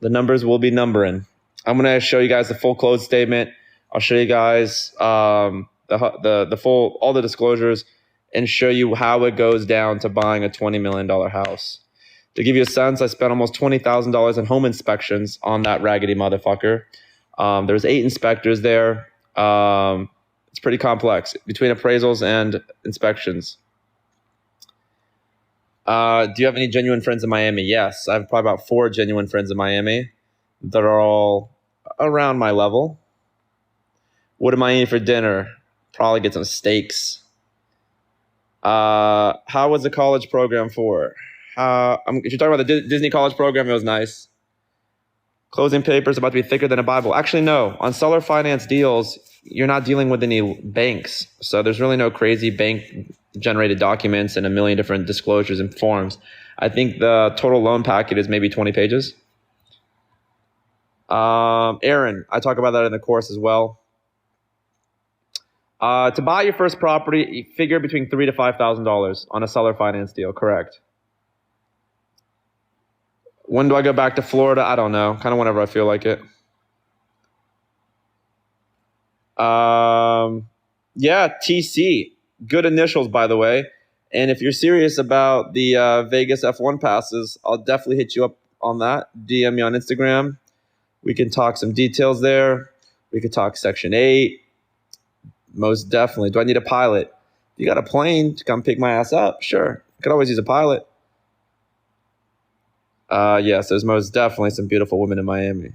The numbers will be numbering. I'm going to show you guys the full close statement. I'll show you guys the full, all the disclosures, and show you how it goes down to buying a $20 million house. To give you a sense, I spent almost $20,000 in home inspections on that raggedy motherfucker. There's 8 inspectors there. It's pretty complex between appraisals and inspections. Do you have any genuine friends in Miami? Yes, I have probably about 4 genuine friends in Miami that are all around my level. What am I eating for dinner? Probably get some steaks. How was the college program for? If you're talking about the Disney college program, it was nice. Closing papers about to be thicker than a Bible. Actually, no. On seller finance deals, you're not dealing with any banks. So there's really no crazy bank-generated documents and a million different disclosures and forms. I think the total loan packet is maybe 20 pages. Aaron, I talk about that in the course as well. To buy your first property, you figure between $3,000 to $5,000 on a seller finance deal, correct? When do I go back to Florida? I don't know. Kind of whenever I feel like it. Yeah, TC. Good initials, by the way. And if you're serious about the Vegas F1 passes, I'll definitely hit you up on that. DM me on Instagram. We can talk some details there. We could talk Section 8. Most definitely. Do I need a pilot? You got a plane to come pick my ass up? Sure. Could always use a pilot. Yes, there's most definitely some beautiful women in Miami.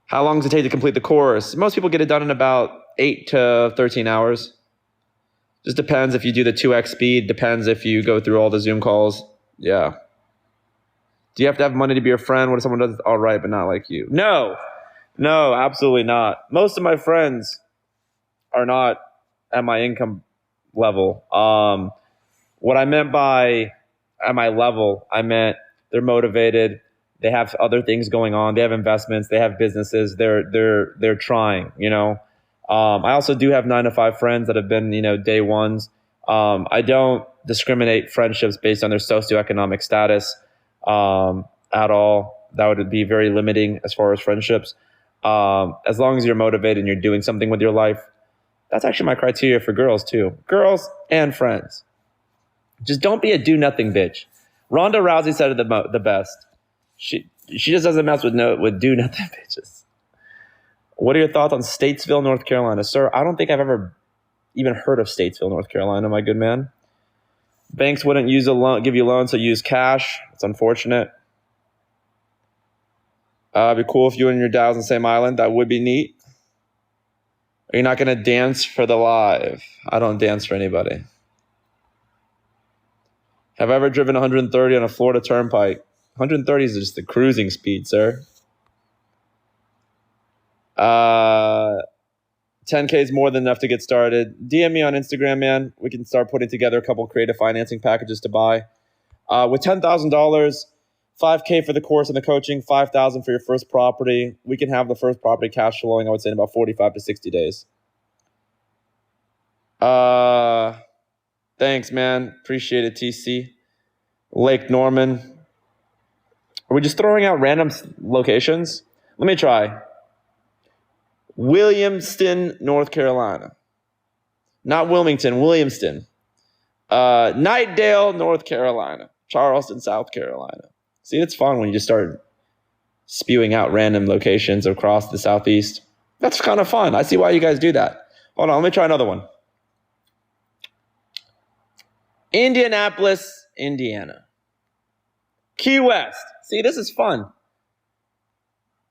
How long does it take to complete the course? Most people get it done in about 8 to 13 hours. Just depends if you do the 2x speed. Depends if you go through all the Zoom calls. Yeah. Do you have to have money to be your friend? What if someone does all right but not like you? No, absolutely not. Most of my friends are not at my income level. What I meant by at my level, I meant they're motivated. They have other things going on. They have investments. They have businesses. They're trying. I also do have 9-to-5 friends that have been day ones. I don't discriminate friendships based on their socioeconomic status at all. That would be very limiting as far as friendships. As long as you're motivated and you're doing something with your life, that's actually my criteria for girls too. Girls and friends. Just don't be a do-nothing bitch. Ronda Rousey said it the best. She just doesn't mess with do-nothing bitches. What are your thoughts on Statesville, North Carolina? Sir, I don't think I've ever even heard of Statesville, North Carolina, my good man. Banks wouldn't give you loans, so use cash. It's unfortunate. It'd be cool if you and your dad was on the same island. That would be neat. Are you not going to dance for the live? I don't dance for anybody. Have I ever driven 130 on a Florida turnpike? 130 is just the cruising speed, sir. 10K is more than enough to get started. DM me on Instagram, man. We can start putting together a couple creative financing packages to buy. With $10,000, 5K for the course and the coaching, $5,000 for your first property. We can have the first property cash flowing, I would say, in about 45 to 60 days. Thanks, man. Appreciate it, TC. Lake Norman. Are we just throwing out random locations? Let me try. Williamston, North Carolina. Not Wilmington, Williamston. Knightdale, North Carolina. Charleston, South Carolina. See, it's fun when you just start spewing out random locations across the Southeast. That's kind of fun. I see why you guys do that. Hold on, let me try another one. Indianapolis, Indiana. Key West. See, this is fun.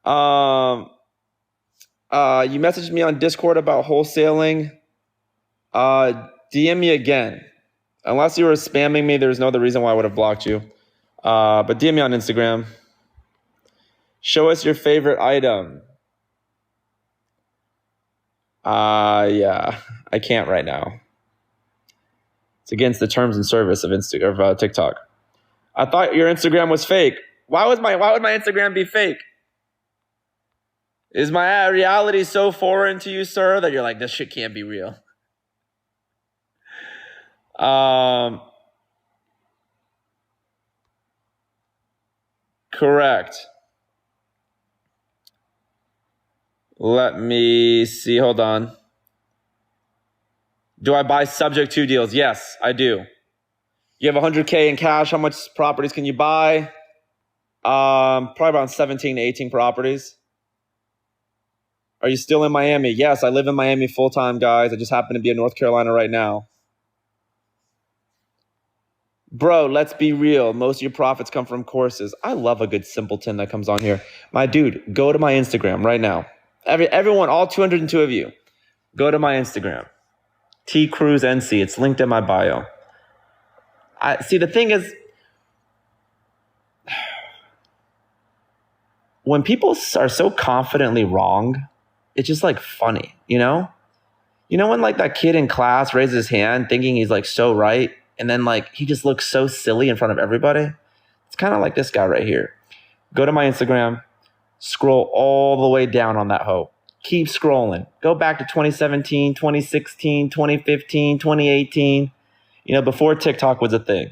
You messaged me on Discord about wholesaling. DM me again. Unless you were spamming me, there's no other reason why I would have blocked you. But DM me on Instagram. Show us your favorite item. Yeah, I can't right now. It's against the terms and service of TikTok. I thought your Instagram was fake. Why would my Instagram be fake? Is my reality so foreign to you, sir, that you're like, this shit can't be real? Correct. Let me see. Hold on. Do I buy subject to deals? Yes, I do. You have 100K in cash. How much properties can you buy? Probably around 17 to 18 properties. Are you still in Miami? Yes, I live in Miami full time, guys. I just happen to be in North Carolina right now. Bro, let's be real. Most of your profits come from courses. I love a good simpleton that comes on here. My dude, go to my Instagram right now. Everyone, all 202 of you, go to my Instagram. T Cruz NC. It's linked in my bio. See, the thing is, when people are so confidently wrong, it's just like funny, you know? You know when like that kid in class raises his hand thinking he's like so right, and then like he just looks so silly in front of everybody? It's kind of like this guy right here. Go to my Instagram, scroll all the way down on that hoe. Keep scrolling. Go back to 2017, 2016, 2015, 2018. You know, before TikTok was a thing.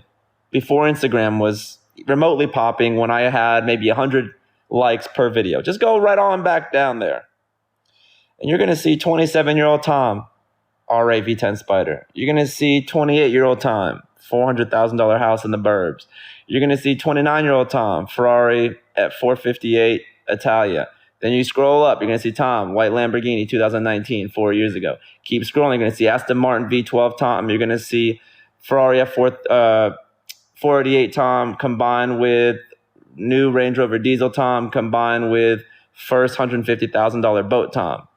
Before Instagram was remotely popping, when I had maybe 100 likes per video. Just go right on back down there. And you're going to see 27-year-old Tom, RA V10 Spider. You're going to see 28-year-old Tom, $400,000 house in the burbs. You're going to see 29-year-old Tom, Ferrari at 458 Italia. Then you scroll up, you're going to see Tom, white Lamborghini, 2019, 4 years ago. Keep scrolling, you're going to see Aston Martin V12 Tom. You're going to see Ferrari F488 Tom combined with new Range Rover Diesel Tom combined with first $150,000 boat Tom.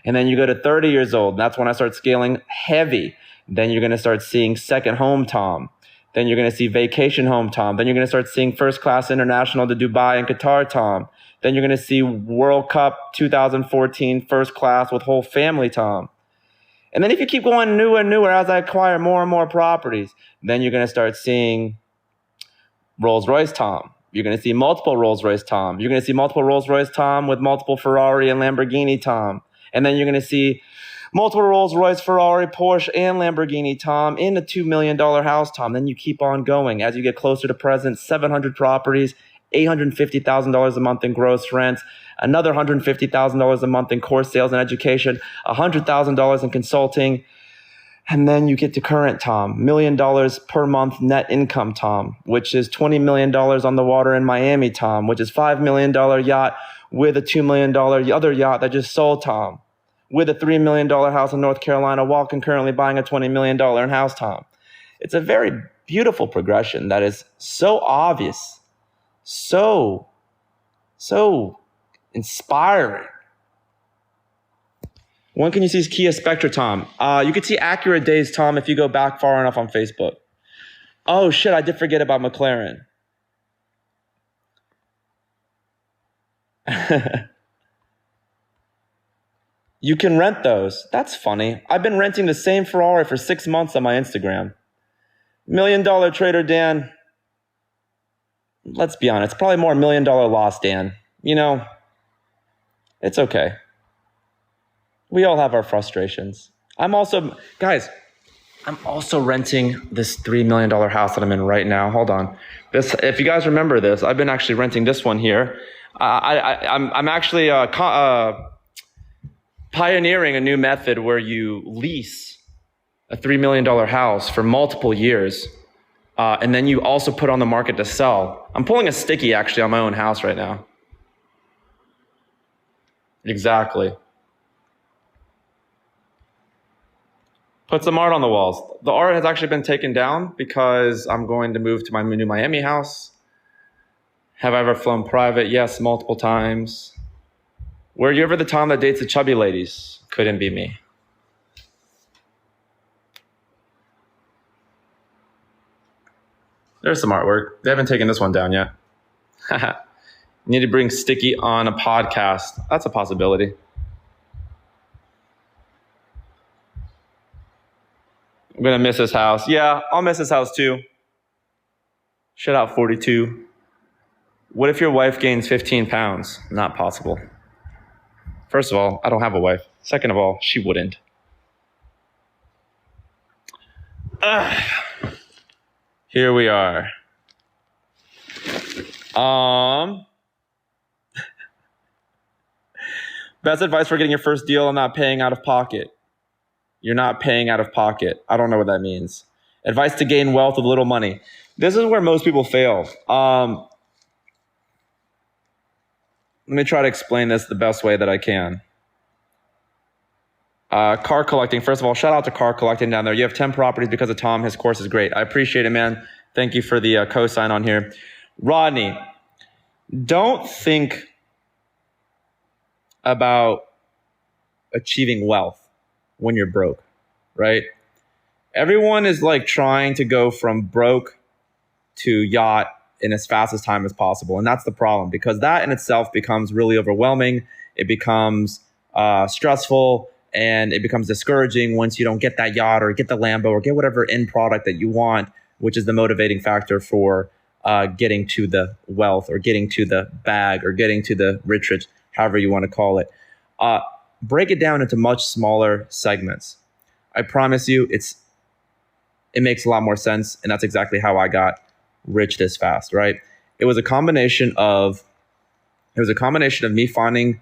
And then you go to 30 years old, and that's when I start scaling heavy. Then you're going to start seeing second home Tom. Then you're going to see vacation home Tom. Then you're going to start seeing first class international to Dubai and Qatar Tom. Then you're going to see World Cup 2014 first class with whole family Tom. And then if you keep going newer and newer as I acquire more and more properties, then you're going to start seeing Rolls Royce Tom. You're going to see multiple Rolls Royce Tom. You're going to see multiple Rolls Royce Tom with multiple Ferrari and Lamborghini Tom. And then you're going to see multiple Rolls Royce, Ferrari, Porsche, and Lamborghini Tom in a $2 million house Tom. Then you keep on going. As you get closer to present, 700 properties, $850,000 a month in gross rents, another $150,000 a month in course sales and education, $100,000 in consulting. And then you get to current Tom, $1 million per month net income Tom, which is $20 million on the water in Miami Tom, which is $5 million yacht with a $2 million other yacht that just sold Tom, with a $3 million house in North Carolina while concurrently buying a $20 million house Tom. It's a very beautiful progression that is so obvious, so inspiring. When can you see Kia Spectra Tom? You can see accurate days Tom if you go back far enough on Facebook. Oh shit, I did forget about McLaren. You can rent those. That's funny. I've been renting the same Ferrari for 6 months on my Instagram. $1 million trader Dan. Let's be honest, it's probably more $1 million loss, Dan. You know, it's okay. We all have our frustrations. I'm also renting this $3 million house that I'm in right now. Hold on. If you guys remember this, I've been actually renting this one here. I'm actually pioneering a new method where you lease a $3 million house for multiple years, and then you also put on the market to sell. I'm pulling a sticky actually on my own house right now. Exactly. Put some art on the walls. The art has actually been taken down because I'm going to move to my new Miami house. Have I ever flown private? Yes, multiple times. Were you ever the Tom that dates the chubby ladies? Couldn't be me. There's some artwork. They haven't taken this one down yet. Need to bring Sticky on a podcast. That's a possibility. I'm going to miss his house. Yeah, I'll miss his house too. Shut out 42. What if your wife gains 15 pounds? Not possible. First of all, I don't have a wife. Second of all, she wouldn't. Here we are. Best advice for getting your first deal: I'm not paying out of pocket. You're not paying out of pocket. I don't know what that means. Advice to gain wealth with little money. This is where most people fail. Let me try to explain this the best way that I can. Car collecting. First of all, shout out to car collecting down there. You have 10 properties because of Tom. His course is great. I appreciate it, man. Thank you for the cosign on here. Rodney, don't think about achieving wealth when you're broke, right? Everyone is like trying to go from broke to yacht in as fast as time as possible. And that's the problem, because that in itself becomes really overwhelming. It becomes stressful, and it becomes discouraging once you don't get that yacht or get the Lambo or get whatever end product that you want, which is the motivating factor for getting to the wealth or getting to the bag or getting to the rich, however you want to call it. Break it down into much smaller segments. I promise you, it makes a lot more sense, and that's exactly how I got rich this fast, right? It was a combination of me finding,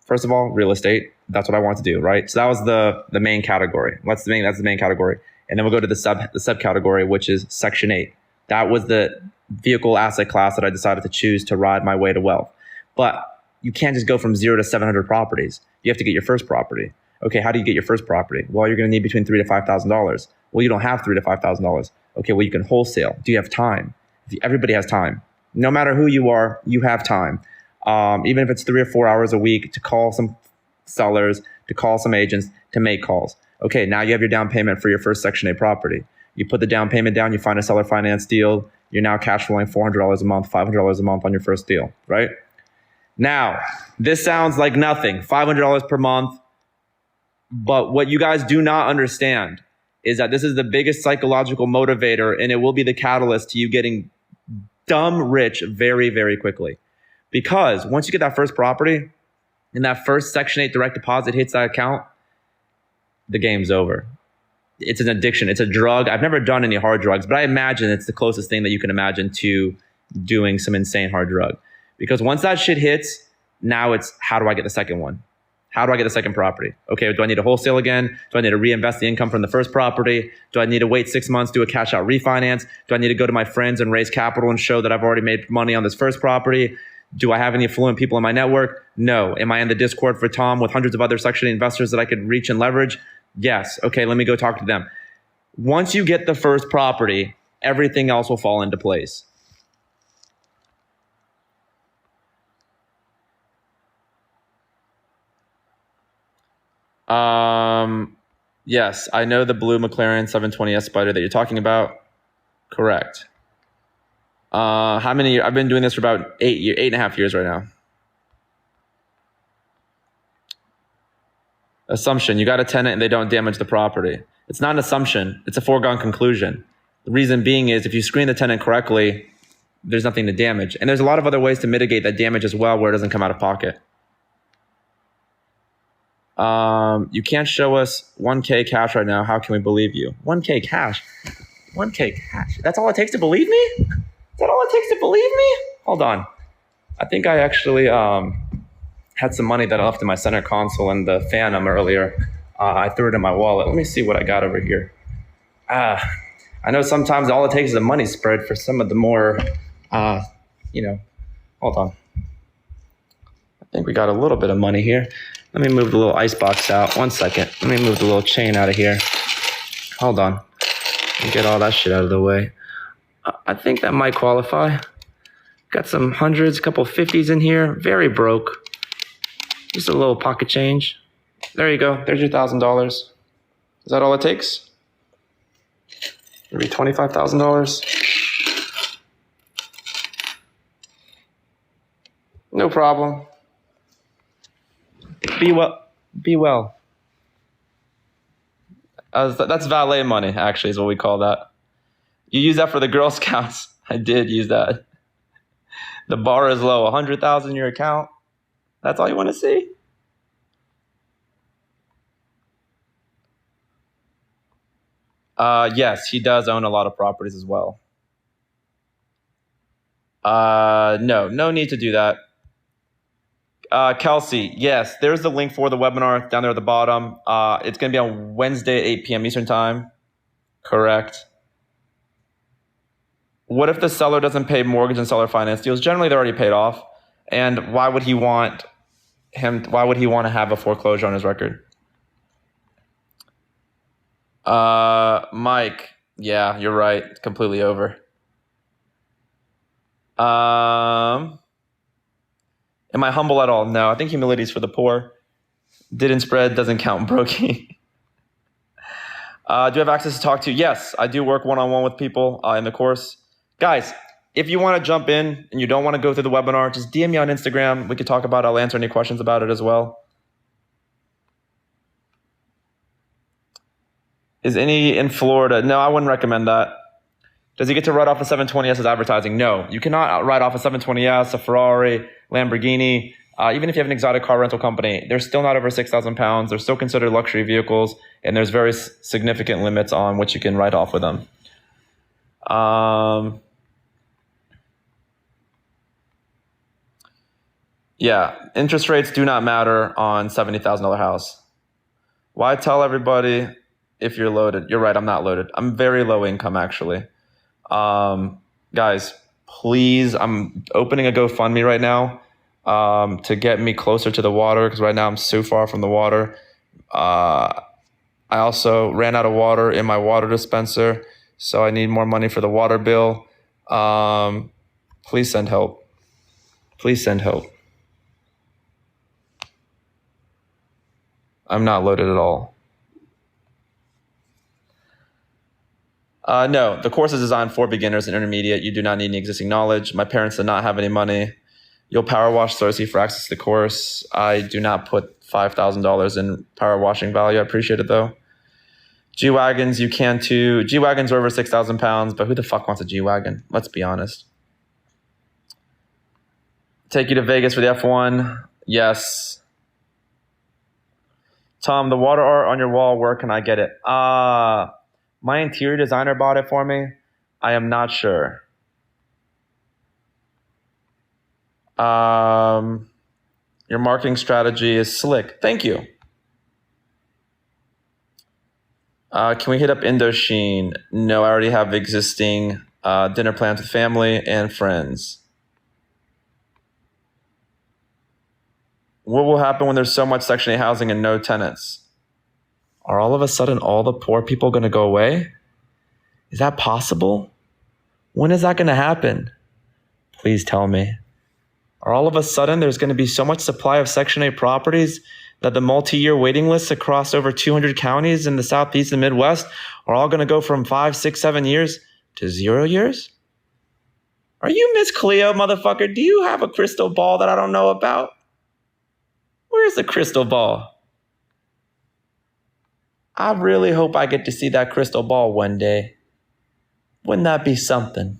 first of all, real estate. That's what I wanted to do, right? So that was the main category. That's the main category. And then we'll go to the subcategory, which is Section 8. That was the vehicle asset class that I decided to choose to ride my way to wealth. But you can't just go from 0 to 700 properties. You have to get your first property. Okay, how do you get your first property? Well, you're going to need between $3,000 to $5,000. Well, you don't have $3,000 to $5,000. Okay, well, you can wholesale. Do you have time? Everybody has time. No matter who you are, you have time. Even if it's 3 or 4 hours a week to call some sellers, to call some agents, to make calls. Okay, now you have your down payment for your first Section 8 property. You put the down payment down, you find a seller finance deal, you're now cash flowing $400 a month, $500 a month on your first deal, right? Now, this sounds like nothing, $500 per month, but what you guys do not understand is that this is the biggest psychological motivator, and it will be the catalyst to you getting dumb rich very, very quickly. Because once you get that first property and that first Section 8 direct deposit hits that account, the game's over. It's an addiction. It's a drug. I've never done any hard drugs, but I imagine it's the closest thing that you can imagine to doing some insane hard drug. Because once that shit hits, now it's, how do I get the second one? How do I get the second property? Okay, do I need to wholesale again? Do I need to reinvest the income from the first property? Do I need to wait 6 months, do a cash out refinance? Do I need to go to my friends and raise capital and show that I've already made money on this first property? Do I have any affluent people in my network? No. Am I in the Discord for Tom with hundreds of other Section 8 investors that I could reach and leverage? Yes. Okay, let me go talk to them. Once you get the first property, everything else will fall into place. Yes, I know the blue McLaren 720S Spider that you're talking about. Correct. How many years? I've been doing this for about 8.5 years right now. Assumption, you got a tenant and they don't damage the property. It's not an assumption, it's a foregone conclusion. The reason being is if you screen the tenant correctly, there's nothing to damage. And there's a lot of other ways to mitigate that damage as well where it doesn't come out of pocket. You can't show us 1K cash right now. How can we believe you? 1K cash? 1K cash? That's all it takes to believe me? Is that all it takes to believe me? Hold on. I think I actually had some money that I left in my center console in the Phantom earlier. I threw it in my wallet. Let me see what I got over here. I know sometimes all it takes is a money spread for some of the more, hold on. I think we got a little bit of money here. Let me move the little ice box out. 1 second. Let me move the little chain out of here. Hold on. Let me get all that shit out of the way. I think that might qualify. Got some hundreds, a couple 50s in here. Very broke. Just a little pocket change. There you go. There's your $1,000. Is that all it takes? Maybe $25,000. No problem. Be well. That's valet money, actually, is what we call that. You use that for the Girl Scouts. I did use that. The bar is low. 100,000 in your account. That's all you want to see? Yes, he does own a lot of properties as well. No need to do that. Kelsey, yes, there's the link for the webinar down there at the bottom. It's going to be on Wednesday at 8 p.m. Eastern Time. Correct. What if the seller doesn't pay mortgage and seller finance deals? Generally, they're already paid off. And why would he want to have a foreclosure on his record? Mike, yeah, you're right. It's completely over. Am I humble at all? No, I think humility is for the poor. Didn't spread, doesn't count broking. Do you have access to talk to? Yes, I do work one-on-one with people in the course. Guys, if you want to jump in and you don't want to go through the webinar, just DM me on Instagram. We could talk about it. I'll answer any questions about it as well. Is any in Florida? No, I wouldn't recommend that. Does he get to write off a 720S as advertising? No, you cannot write off a 720S, a Ferrari, Lamborghini. Even if you have an exotic car rental company, they're still not over 6,000 pounds. They're still considered luxury vehicles, and there's very significant limits on what you can write off with them. Yeah, interest rates do not matter on $70,000 house. Why tell everybody if you're loaded? You're right, I'm not loaded. I'm very low income, actually. Guys, please, I'm opening a GoFundMe right now to get me closer to the water, because right now I'm so far from the water. I also ran out of water in my water dispenser, so I need more money for the water bill. Please send help. Please send help. I'm not loaded at all. No, the course is designed for beginners and intermediate. You do not need any existing knowledge. My parents did not have any money. You'll power wash Cersei for access to the course. I do not put $5,000 in power washing value. I appreciate it though. G-Wagons, you can too. G-Wagons are over 6,000 pounds, but who the fuck wants a G-Wagon? Let's be honest. Take you to Vegas for the F1? Yes. Tom, the water art on your wall, where can I get it? My interior designer bought it for me. I am not sure. Your marketing strategy is slick. Thank you. Can we hit up Indochine? No, I already have existing dinner plans with family and friends. What will happen when there's so much Section 8 housing and no tenants? Are all of a sudden all the poor people going to go away? Is that possible? When is that going to happen? Please tell me. Are all of a sudden there's going to be so much supply of Section 8 properties that the multi-year waiting lists across over 200 counties in the Southeast and Midwest are all going to go from 5, 6, 7 years to 0 years? Are you Miss Cleo, motherfucker? Do you have a crystal ball that I don't know about? Where's the crystal ball? I really hope I get to see that crystal ball one day. Wouldn't that be something?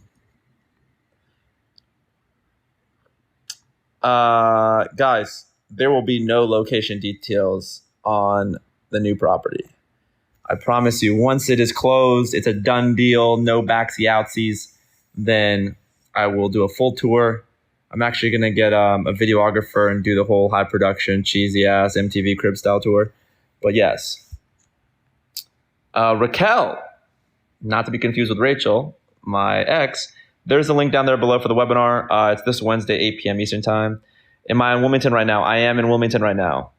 Guys, there will be no location details on the new property. I promise you, once it is closed, it's a done deal, no backsy outsies, then I will do a full tour. I'm actually going to get a videographer and do the whole high production, cheesy ass MTV Crib style tour. But yes. Raquel, not to be confused with Rachel, my ex, there's a link down there below for the webinar. It's this Wednesday, 8 p.m. Eastern Time. Am I in Wilmington right now? I am in Wilmington right now.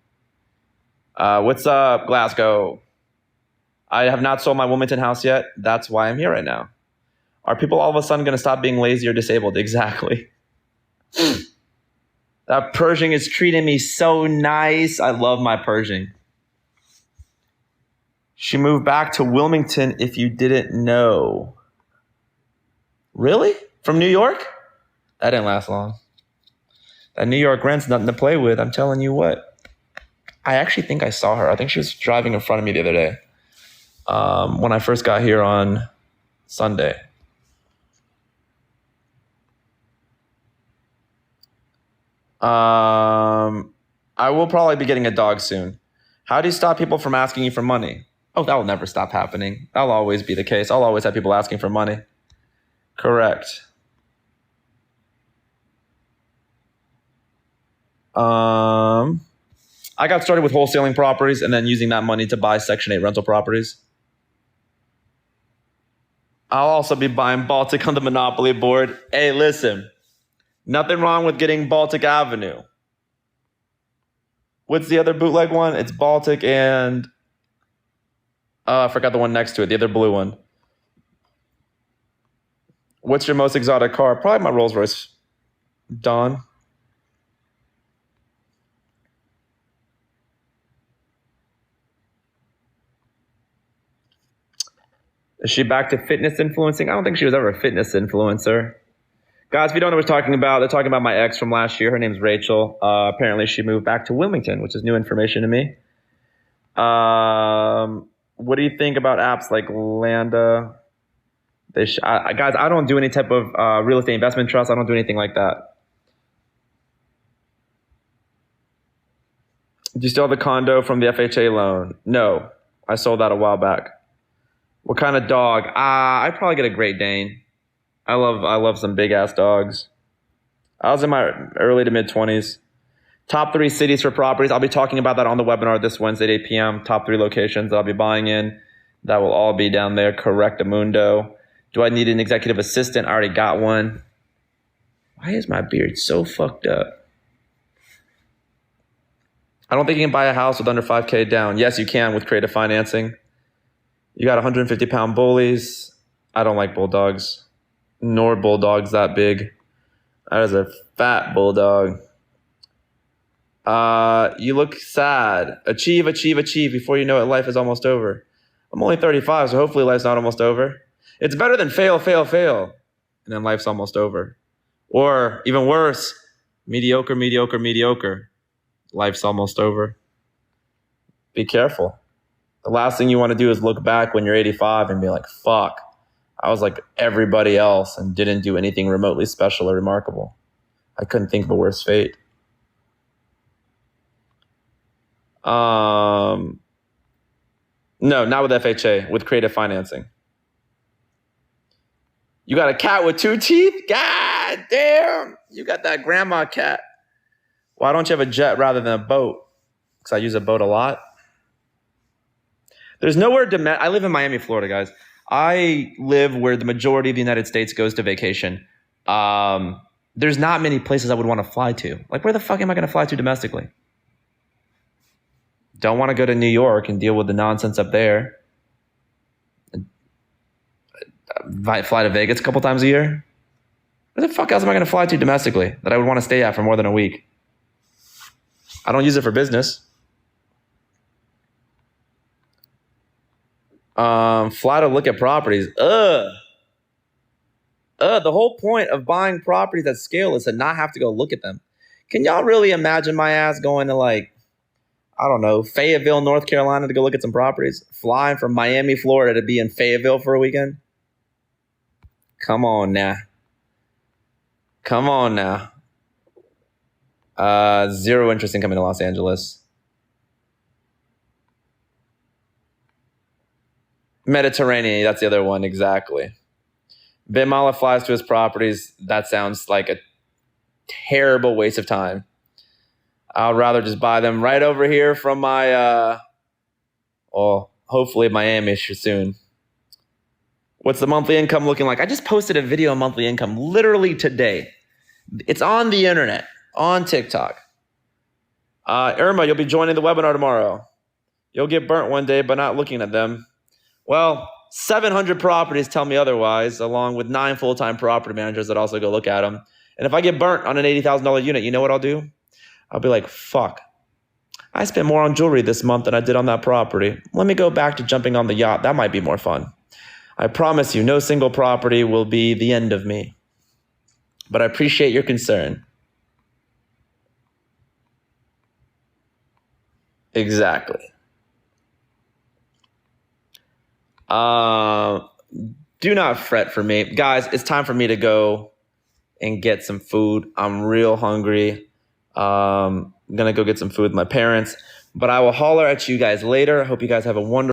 What's up, Glasgow? I have not sold my Wilmington house yet. That's why I'm here right now. Are people all of a sudden going to stop being lazy or disabled? Exactly. That Pershing is treating me so nice. I love my Pershing. She moved back to Wilmington, if you didn't know. Really? From New York? That didn't last long. That New York rent's nothing to play with. I'm telling you what. I actually think I saw her. I think she was driving in front of me the other day when I first got here on Sunday. I will probably be getting a dog soon. How do you stop people from asking you for money? Oh, that will never stop happening. That'll always be the case. I'll always have people asking for money. Correct. I got started with wholesaling properties and then using that money to buy Section 8 rental properties. I'll also be buying Baltic on the Monopoly board. Hey, listen, nothing wrong with getting Baltic Avenue. What's the other bootleg one? It's Baltic and I forgot the one next to it, the other blue one. What's your most exotic car? Probably my Rolls Royce Dawn. Is she back to fitness influencing? I don't think she was ever a fitness influencer. Guys, if you don't know what we're talking about, they're talking about my ex from last year. Her name's Rachel. Apparently, she moved back to Wilmington, which is new information to me. What do you think about apps like Landa? Guys, I don't do any type of real estate investment trust. I don't do anything like that. Do you still have the condo from the FHA loan? No, I sold that a while back. What kind of dog? I'd probably get a Great Dane. I love some big ass dogs. I was in my early to mid 20s. Top 3 cities for properties. I'll be talking about that on the webinar this Wednesday at 8 p.m. Top 3 locations that I'll be buying in. That will all be down there. Correctamundo. Do I need an executive assistant? I already got one. Why is my beard so fucked up? I don't think you can buy a house with under 5K down. Yes, you can with creative financing. You got 150-pound bullies. I don't like bulldogs, nor bulldogs that big. That is a fat bulldog. You look sad. Achieve before you know it, life is almost over. I'm only 35, so hopefully life's not almost over. It's better than fail, and then life's almost over. Or even worse, mediocre. Life's almost over. Be careful. The last thing you want to do is look back when you're 85 and be like, fuck, I was like everybody else and didn't do anything remotely special or remarkable. I couldn't think of a worse fate. No, not with FHA, with creative financing. You got a cat with 2 teeth? God damn, you got that grandma cat. Why don't you have a jet rather than a boat? Because I use a boat a lot. There's nowhere I live in Miami, Florida, guys. I live where the majority of the United States goes to vacation. There's not many places I would want to fly to. Like, where the fuck am I going to fly to domestically? Don't want to go to New York and deal with the nonsense up there. Fly to Vegas a couple times a year. Where the fuck else am I going to fly to domestically that I would want to stay at for more than a week? I don't use it for business. Fly to look at properties. The whole point of buying properties at scale is to not have to go look at them. Can y'all really imagine my ass going to, like, I don't know, Fayetteville, North Carolina to go look at some properties? Flying from Miami, Florida to be in Fayetteville for a weekend? Come on now. Zero interest in coming to Los Angeles. Mediterranean, that's the other one, exactly. Ben Mala flies to his properties. That sounds like a terrible waste of time. I'd rather just buy them right over here from my, hopefully Miami soon. What's the monthly income looking like? I just posted a video on monthly income literally today. It's on the internet, on TikTok. Irma, you'll be joining the webinar tomorrow. You'll get burnt one day by not looking at them. Well, 700 properties tell me otherwise, along with 9 full-time property managers that also go look at them. And if I get burnt on an $80,000 unit, you know what I'll do? I'll be like, fuck. I spent more on jewelry this month than I did on that property. Let me go back to jumping on the yacht. That might be more fun. I promise you, no single property will be the end of me. But I appreciate your concern. Exactly. Do not fret for me. Guys, it's time for me to go and get some food. I'm real hungry. I'm going to go get some food with my parents. But I will holler at you guys later. I hope you guys have a wonderful